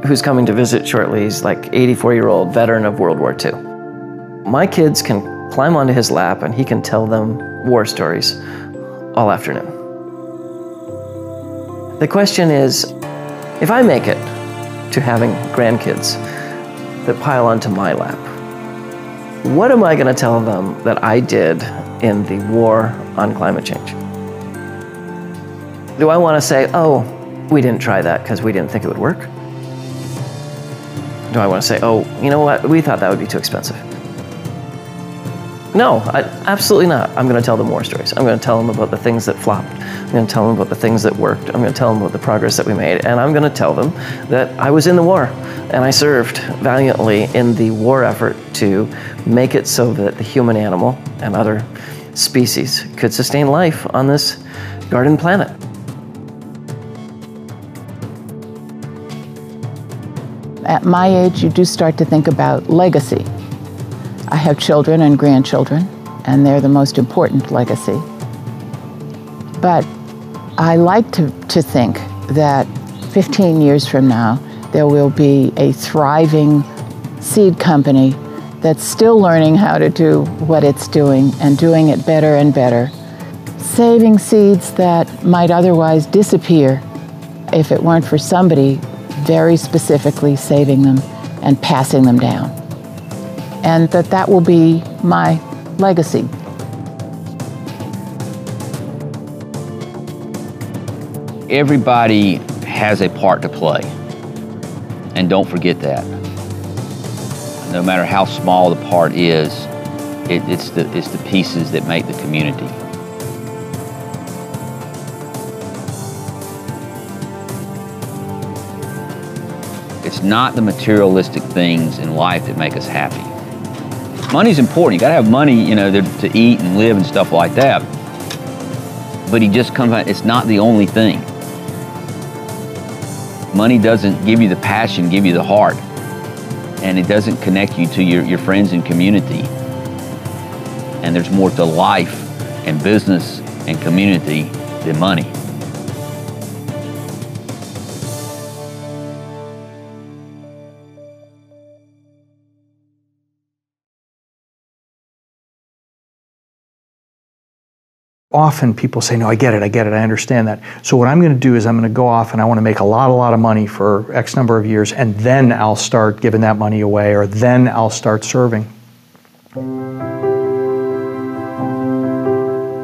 who's coming to visit shortly, he's like 84-year-old veteran of World War II. My kids can climb onto his lap and he can tell them war stories all afternoon. The question is, if I make it to having grandkids that pile onto my lap, what am I going to tell them that I did in the war on climate change? Do I want to say, oh, we didn't try that because we didn't think it would work? Do I want to say, oh, you know what, we thought that would be too expensive? No, absolutely not. I'm going to tell them war stories. I'm going to tell them about the things that flopped. I'm going to tell them about the things that worked. I'm going to tell them about the progress that we made. And I'm going to tell them that I was in the war and I served valiantly in the war effort to make it so that the human animal and other species could sustain life on this garden planet. At my age, you do start to think about legacy. I have children and grandchildren, and they're the most important legacy. But I like to think that 15 years from now, there will be a thriving seed company that's still learning how to do what it's doing and doing it better and better, saving seeds that might otherwise disappear if it weren't for somebody very specifically saving them and passing them down. And that will be my legacy. Everybody has a part to play, and don't forget that. No matter how small the part is, it's the pieces that make the community. It's not the materialistic things in life that make us happy. Money's important. You gotta have money, to eat and live and stuff like that. But he just comes out, it's not the only thing. Money doesn't give you the passion, give you the heart. And it doesn't connect you to your friends and community. And there's more to life and business and community than money. Often people say, no, I get it, I understand that. So what I'm going to do is I'm going to go off and I want to make a lot of money for X number of years, and then I'll start giving that money away, or then I'll start serving.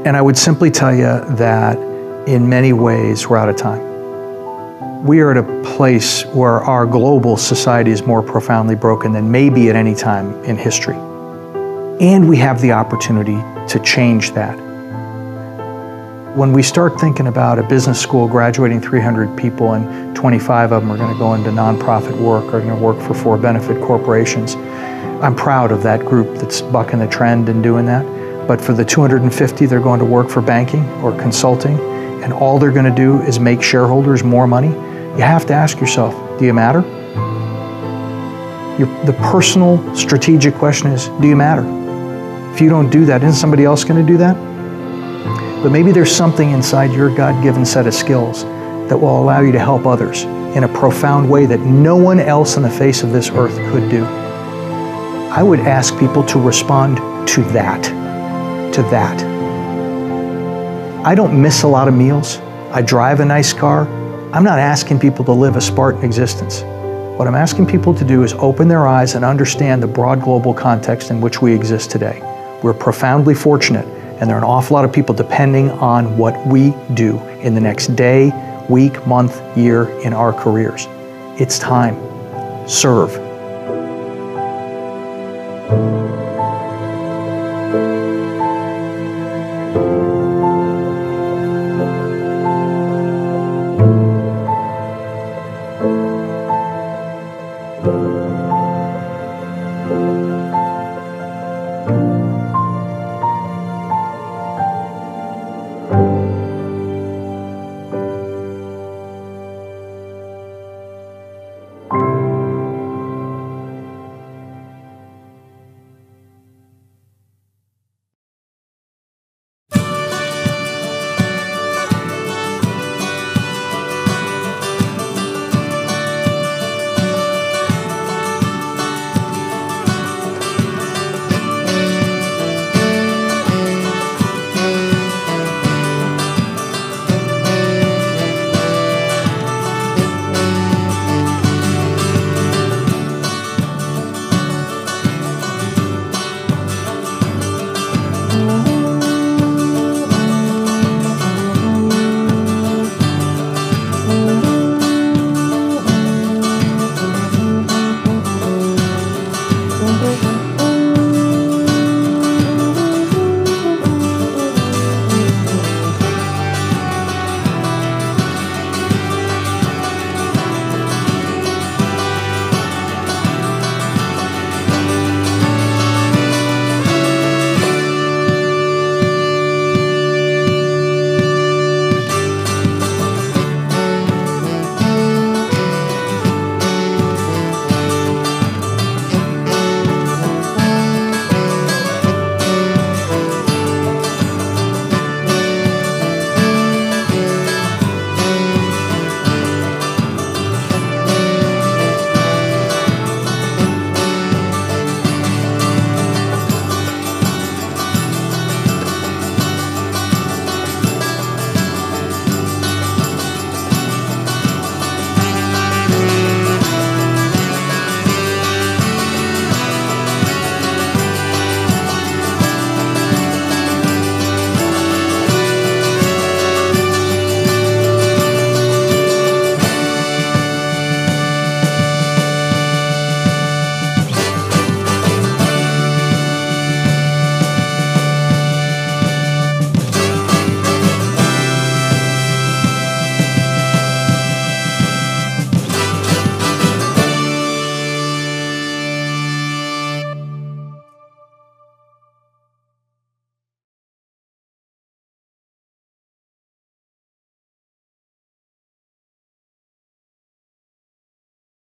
And I would simply tell you that in many ways we're out of time. We are at a place where our global society is more profoundly broken than maybe at any time in history. And we have the opportunity to change that. When we start thinking about a business school graduating 300 people and 25 of them are going to go into nonprofit work or are going to work for for-benefit corporations, I'm proud of that group that's bucking the trend and doing that. But for the 250, they're going to work for banking or consulting, and all they're going to do is make shareholders more money. You have to ask yourself, do you matter? The personal strategic question is, do you matter? If you don't do that, isn't somebody else going to do that? But maybe there's something inside your God-given set of skills that will allow you to help others. in a profound way that no one else on the face of this earth could do, I would ask people to respond to that. I don't miss a lot of meals. I drive a nice car. I'm not asking people to live a Spartan existence. What I'm asking people to do is open their eyes and understand the broad global context in which we exist today. We're profoundly fortunate, and there are an awful lot of people depending on what we do in the next day, week, month, year in our careers. It's time. Serve.